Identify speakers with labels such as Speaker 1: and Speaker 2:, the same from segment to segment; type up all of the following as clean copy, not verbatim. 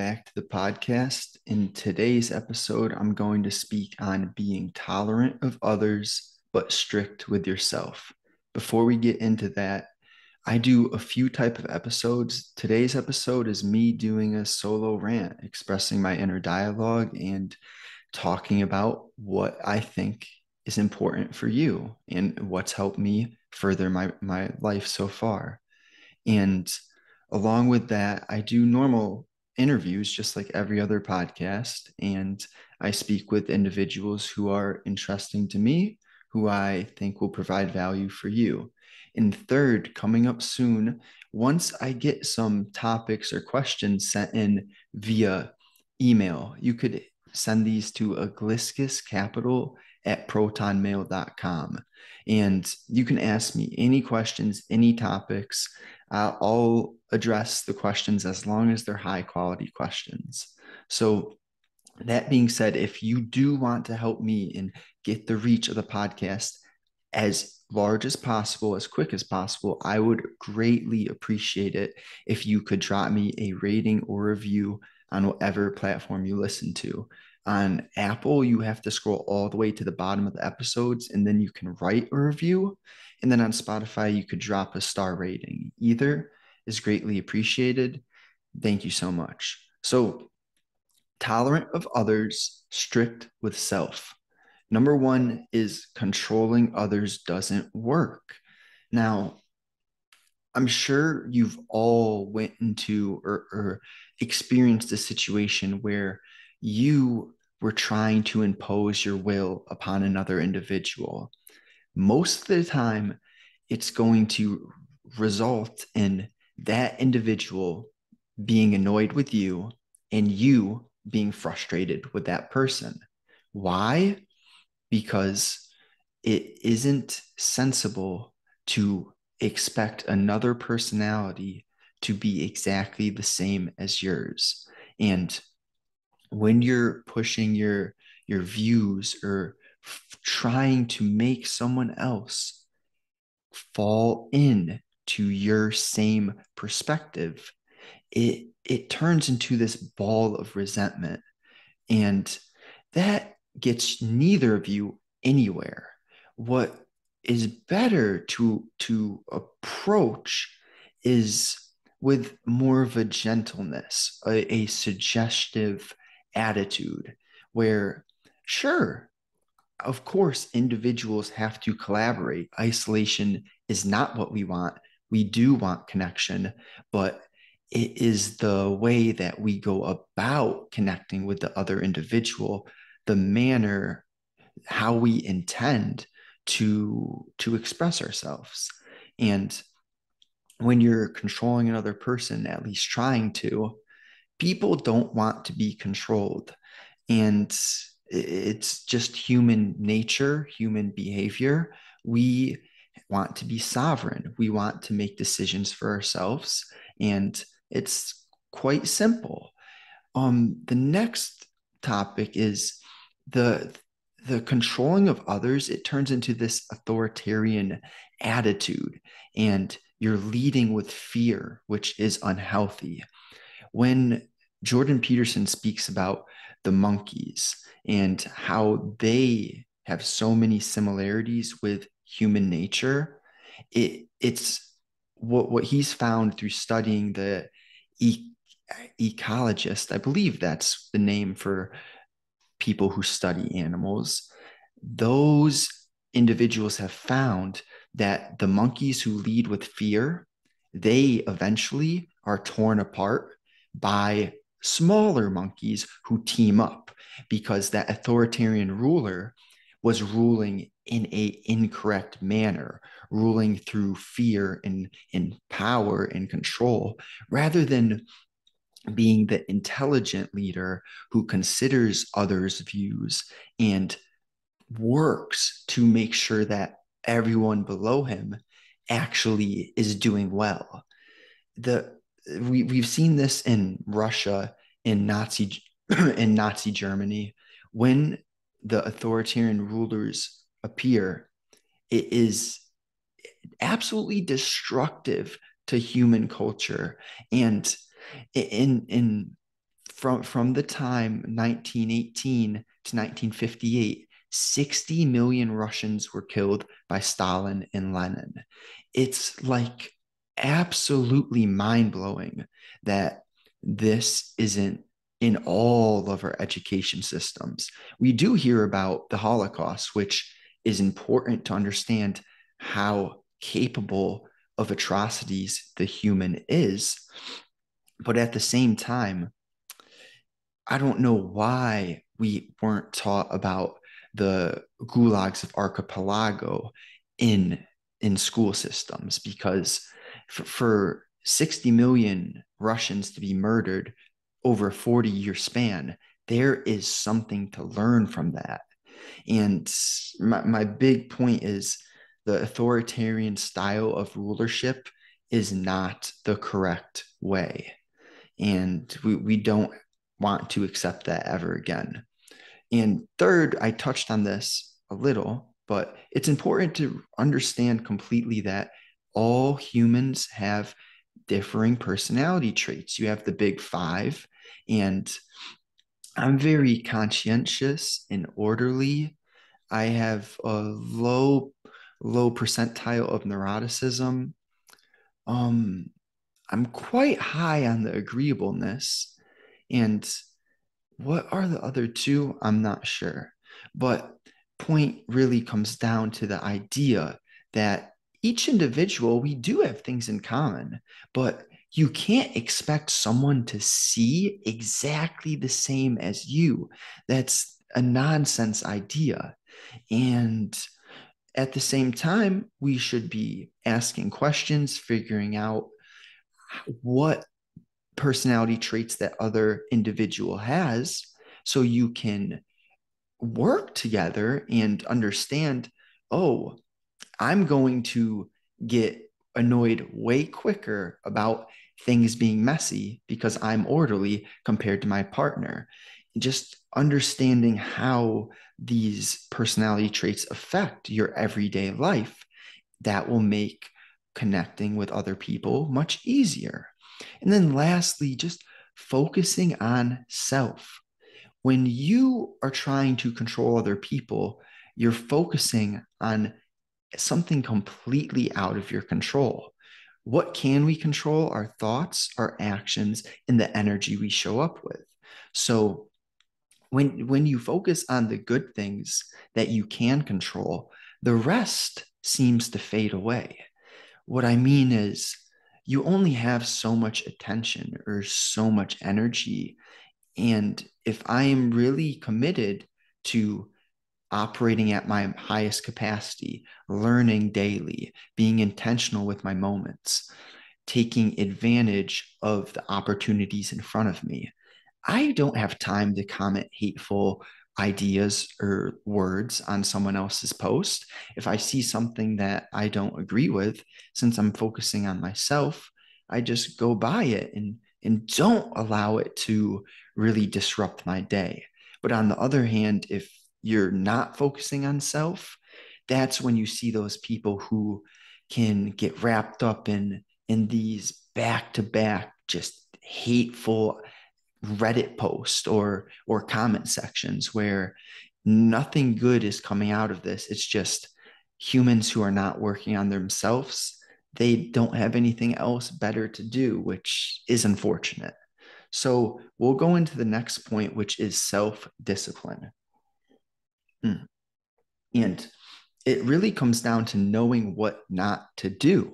Speaker 1: back to the podcast. In today's episode, I'm going to speak on being tolerant of others, but strict with yourself. Before we get into that, I do a few type of episodes. Today's episode is me doing a solo rant, expressing my inner dialogue and talking about what I think is important for you and what's helped me further my life so far. And along with that, I do normal interviews just like every other podcast. And I speak with individuals who are interesting to me, who I think will provide value for you. And third, coming up soon, once I get some topics or questions sent in via email, you could send these to Egliskis Capital at protonmail.com. And you can ask me any questions, any topics. I'll address the questions as long as they're high quality questions. So, that being said, if you do want to help me and get the reach of the podcast as large as possible, as quick as possible, I would greatly appreciate it if you could drop me a rating or review on whatever platform you listen to. On Apple, you have to scroll all the way to the bottom of the episodes and then you can write a review. And then on Spotify, you could drop a star rating. Either is greatly appreciated. Thank you so much. So, tolerant of others, strict with self. Number one is controlling others doesn't work. Now, I'm sure you've all went into or experienced a situation where you were trying to impose your will upon another individual. Most of the time, it's going to result in that individual being annoyed with you and you being frustrated with that person. Why? Because it isn't sensible to expect another personality to be exactly the same as yours. And when you're pushing your views or trying to make someone else fall in to your same perspective, it turns into this ball of resentment, and that gets neither of you anywhere. What is better to approach is with more of a gentleness, a suggestive attitude where, sure, of course, individuals have to collaborate. Isolation is not what we want. We do want connection, but it is the way that we go about connecting with the other individual, the manner, how we intend to express ourselves. And when you're controlling another person, at least trying to, people don't want to be controlled. And it's just human nature, human behavior. We want to be sovereign. We want to make decisions for ourselves. And it's quite simple. The next topic is the the controlling of others. It turns into this authoritarian attitude, and you're leading with fear, which is unhealthy. When Jordan Peterson speaks about the monkeys and how they have so many similarities with human nature, it's what he's found through studying the e- ecologist. I believe that's the name for people who study animals. Those individuals have found that the monkeys who lead with fear, they eventually are torn apart by smaller monkeys who team up because that authoritarian ruler was ruling in a incorrect manner, ruling through fear and power and control, rather than being the intelligent leader who considers others' views and works to make sure that everyone below him actually is doing well. The we've seen this in Russia, in Nazi in Nazi Germany. When the authoritarian rulers appear, it is absolutely destructive to human culture. And in from the time 1918 to 1958, 60 million Russians were killed by Stalin and Lenin. It's like absolutely mind-blowing that this isn't in all of our education systems. We do hear about the Holocaust, which is important to understand how capable of atrocities the human is. But at the same time, I don't know why we weren't taught about the gulags of archipelago in in school systems, because for 60 million Russians to be murdered over a 40-year span, there is something to learn from that. And my big point is the authoritarian style of rulership is not the correct way. And we don't want to accept that ever again. And third, I touched on this a little, but it's important to understand completely that all humans have differing personality traits. You have the big five, and I'm very conscientious and orderly. I have a low percentile of neuroticism. Um, I'm quite high on the agreeableness. And what are the other two? I'm not sure. But point really comes down to the idea that each individual, we do have things in common, but you can't expect someone to see exactly the same as you. That's a nonsense idea. And at the same time, we should be asking questions, figuring out what personality traits that other individual has, so you can work together and understand, oh, I'm going to get annoyed way quicker about things being messy because I'm orderly compared to my partner. Just understanding how these personality traits affect your everyday life, that will make connecting with other people much easier. And then lastly, just focusing on self. When you are trying to control other people, you're focusing on something completely out of your control. What can we control? Our thoughts, our actions, and the energy we show up with. So when you focus on the good things that you can control, the rest seems to fade away. What I mean is, you only have so much attention or so much energy. And if I am really committed to operating at my highest capacity, learning daily, being intentional with my moments, taking advantage of the opportunities in front of me, I don't have time to comment hateful ideas or words on someone else's post. If I see something that I don't agree with, since I'm focusing on myself, I just go by it and don't allow it to really disrupt my day. But on the other hand, if you're not focusing on self, that's when you see those people who can get wrapped up in these back to back just hateful Reddit posts or comment sections where nothing good is coming out of this. It's just humans who are not working on themselves. They don't have anything else better to do, which is unfortunate. So we'll go into the next point, which is self-discipline. And it really comes down to knowing what not to do.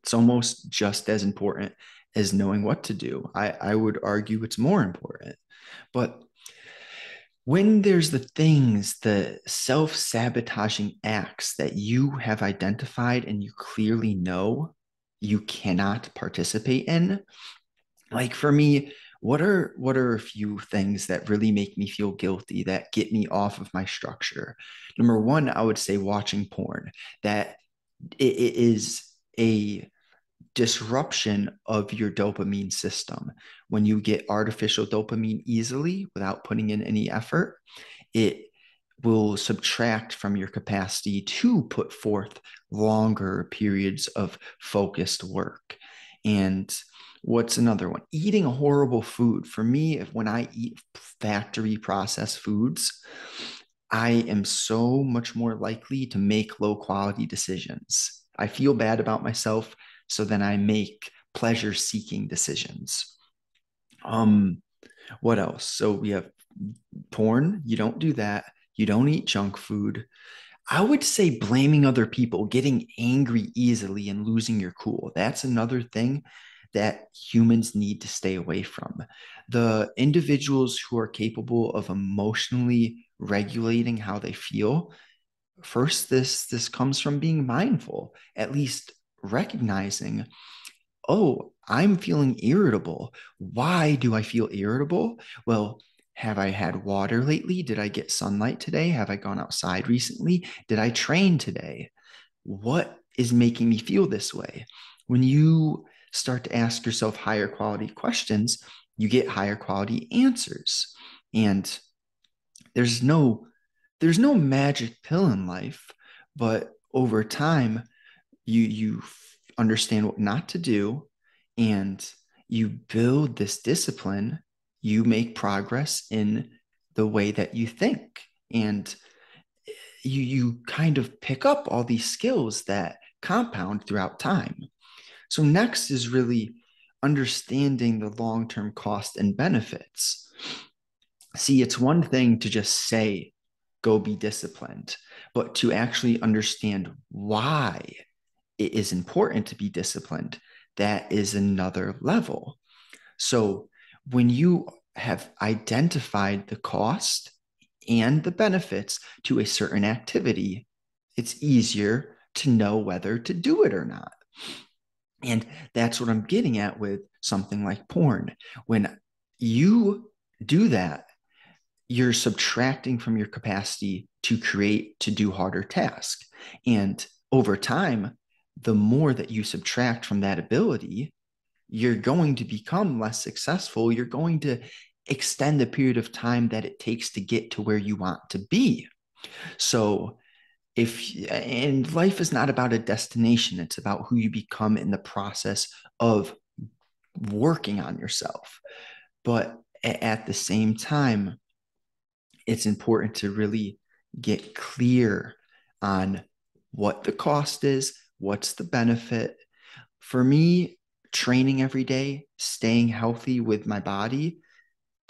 Speaker 1: It's almost just as important as knowing what to do. I would argue it's more important. But when there's the things, the self sabotaging acts that you have identified and you clearly know you cannot participate in, like for me, what are a few things that really make me feel guilty, that get me off of my structure? Number one, I would say watching porn. That it is a disruption of your dopamine system. When you get artificial dopamine easily without putting in any effort, it will subtract from your capacity to put forth longer periods of focused work. And What's another one? Eating horrible food. For me, when I eat factory processed foods, I am so much more likely to make low quality decisions. I feel bad about myself, so then I make pleasure seeking decisions. Um, what else? So we have porn. You don't do that. You don't eat junk food. I would say blaming other people, getting angry easily and losing your cool. That's another thing that humans need to stay away from. The individuals who are capable of emotionally regulating how they feel, first this comes from being mindful, at least recognizing, oh, I'm feeling irritable. Why do I feel irritable? Well, have I had water lately? Did I get sunlight today? Have I gone outside recently? Did I train today? What is making me feel this way? When you start to ask yourself higher quality questions, you get higher quality answers. And there's no there's no magic pill in life, but over time you understand what not to do, and you build this discipline. You make progress in the way that you think, and you kind of pick up all these skills that compound throughout time. So next is really understanding the long-term cost and benefits. See, it's one thing to just say, go be disciplined, but to actually understand why it is important to be disciplined, that is another level. So when you have identified the cost and the benefits to a certain activity, it's easier to know whether to do it or not. And that's what I'm getting at with something like porn. When you do that, you're subtracting from your capacity to create, to do harder tasks. And over time, the more that you subtract from that ability, you're going to become less successful. You're going to extend the period of time that it takes to get to where you want to be. So, and life is not about a destination, it's about who you become in the process of working on yourself. But at the same time, it's important to really get clear on what the cost is, what's the benefit. For me, training every day, staying healthy with my body,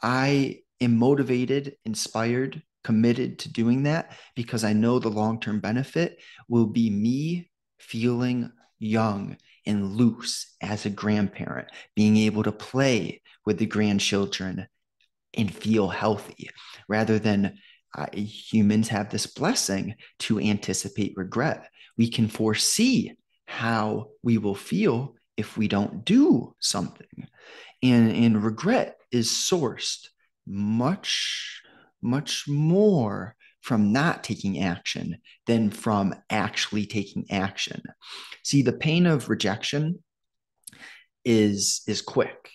Speaker 1: I am motivated, inspired, committed to doing that because I know the long term benefit will be me feeling young and loose as a grandparent, being able to play with the grandchildren and feel healthy rather than humans have this blessing to anticipate regret. We can foresee how we will feel if we don't do something. And regret is sourced much more from not taking action than from actually taking action. See, the pain of rejection is quick.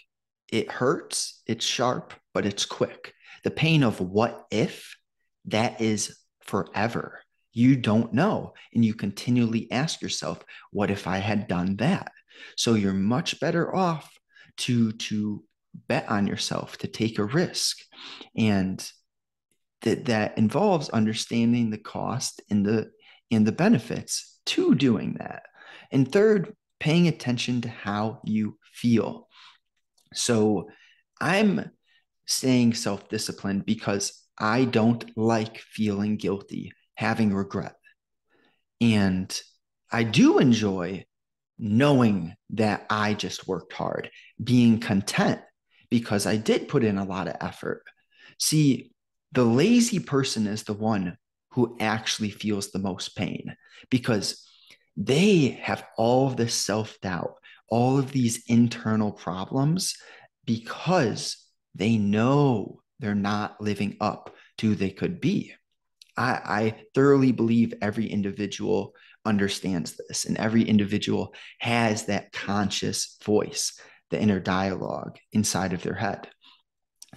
Speaker 1: It hurts, it's sharp, but it's quick. The pain of what if, that is forever. You don't know. And you continually ask yourself, what if I had done that? So you're much better off to bet on yourself, to take a risk. And that involves understanding the cost and the benefits to doing that. And third, paying attention to how you feel. So I'm staying self-disciplined because I don't like feeling guilty, having regret. And I do enjoy knowing that I just worked hard, being content because I did put in a lot of effort. See, the lazy person is the one who actually feels the most pain because they have all of this self doubt, all of these internal problems because they know they're not living up to who they could be. I thoroughly believe every individual understands this, and every individual has that conscious voice, the inner dialogue inside of their head.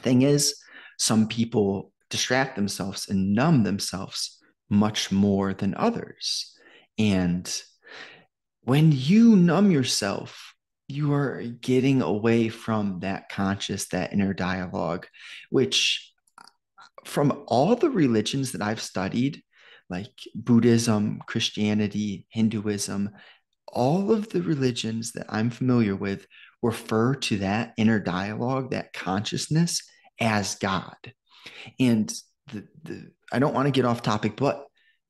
Speaker 1: Thing is, some people distract themselves and numb themselves much more than others. And when you numb yourself, you are getting away from that conscious, that inner dialogue, which from all the religions that I've studied, like Buddhism, Christianity, Hinduism, all of the religions that I'm familiar with refer to that inner dialogue, that consciousness as God. And I don't want to get off topic, but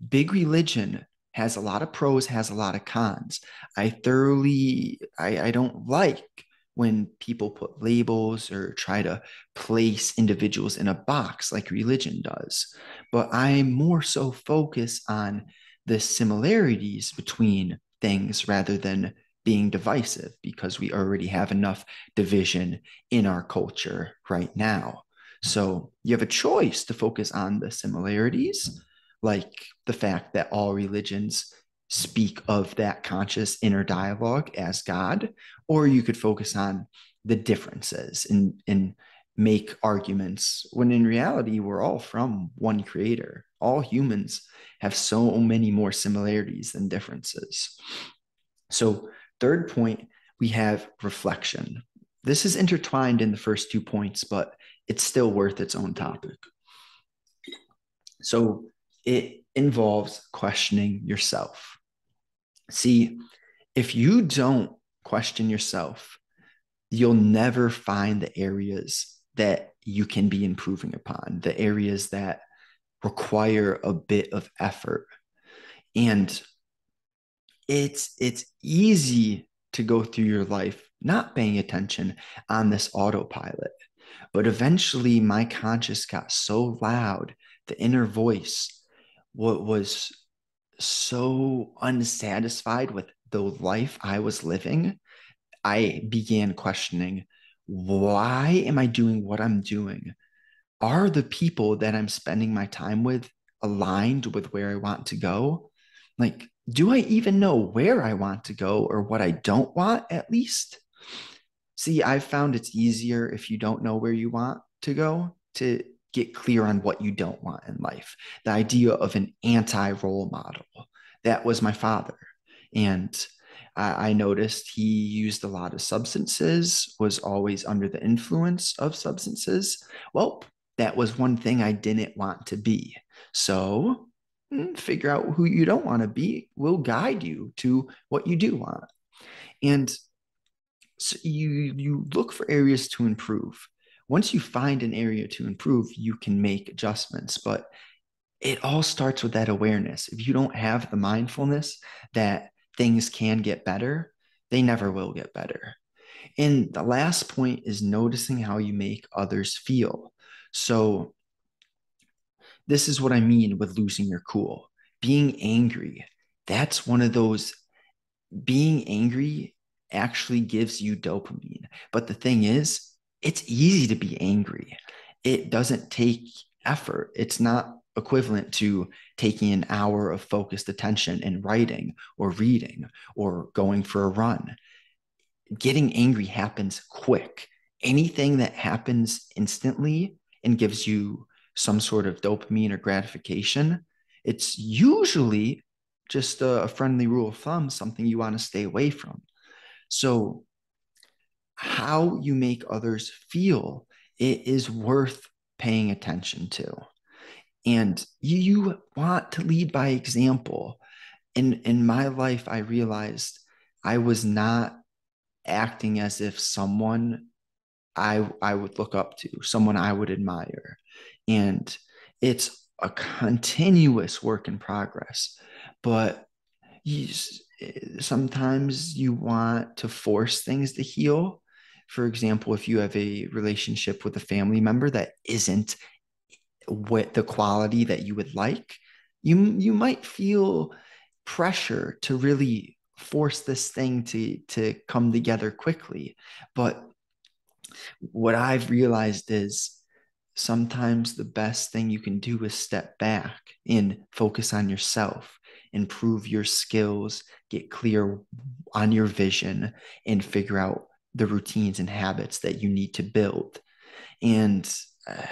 Speaker 1: big religion has a lot of pros, has a lot of cons. I don't like when people put labels or try to place individuals in a box like religion does. But I more so focus on the similarities between things rather than being divisive because we already have enough division in our culture right now. So you have a choice to focus on the similarities, like the fact that all religions speak of that conscious inner dialogue as God, or you could focus on the differences and make arguments when in reality we're all from one creator. All humans have so many more similarities than differences. So, third point, we have reflection. This is intertwined in the first 2 points, but it's still worth its own topic. So, it involves questioning yourself. See, if you don't question yourself, you'll never find the areas that you can be improving upon, the areas that require a bit of effort. And it's easy to go through your life not paying attention on this autopilot. But eventually my conscious got so loud, the inner voice what was so unsatisfied with the life I was living. I began questioning, why am I doing what I'm doing? Are the people that I'm spending my time with aligned with where I want to go? Like, do I even know where I want to go or what I don't want at least? See, I've found it's easier if you don't know where you want to go to get clear on what you don't want in life. The idea of an anti role model. That was my father. And I noticed he used a lot of substances, was always under the influence of substances. Well, that was one thing I didn't want to be. So figure out who you don't want to be will guide you to what you do want. And so you look for areas to improve. Once you find an area to improve, you can make adjustments, but it all starts with that awareness. If you don't have the mindfulness that things can get better, they never will get better. And the last point is noticing how you make others feel. So this is what I mean with losing your cool. Being angry, that's one of those. Being angry actually gives you dopamine. But the thing is, it's easy to be angry. It doesn't take effort. It's not equivalent to taking an hour of focused attention in writing or reading or going for a run. Getting angry happens quick. Anything that happens instantly and gives you some sort of dopamine or gratification, it's usually just a friendly rule of thumb, something you want to stay away from. So, how you make others feel, it is worth paying attention to. And you want to lead by example. In my life, I realized I was not acting as if someone I would look up to, someone I would admire. And it's a continuous work in progress. But you, sometimes you want to force things to heal. For example, if you have a relationship with a family member that isn't what the quality that you would like, you might feel pressure to really force this thing to come together quickly. But what I've realized is sometimes the best thing you can do is step back and focus on yourself, improve your skills, get clear on your vision, and figure out the routines and habits that you need to build. And uh,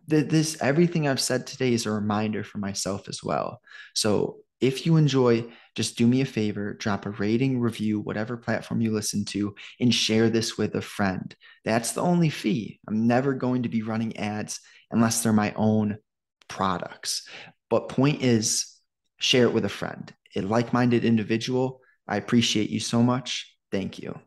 Speaker 1: this everything I've said today is a reminder for myself as well. So if you enjoy just do me a favor, drop a rating, review, whatever platform you listen to, and share this with a friend. That's the only fee. I'm never going to be running ads unless they're my own products. But point is, share it with a friend, a like-minded individual. I appreciate you so much. Thank you.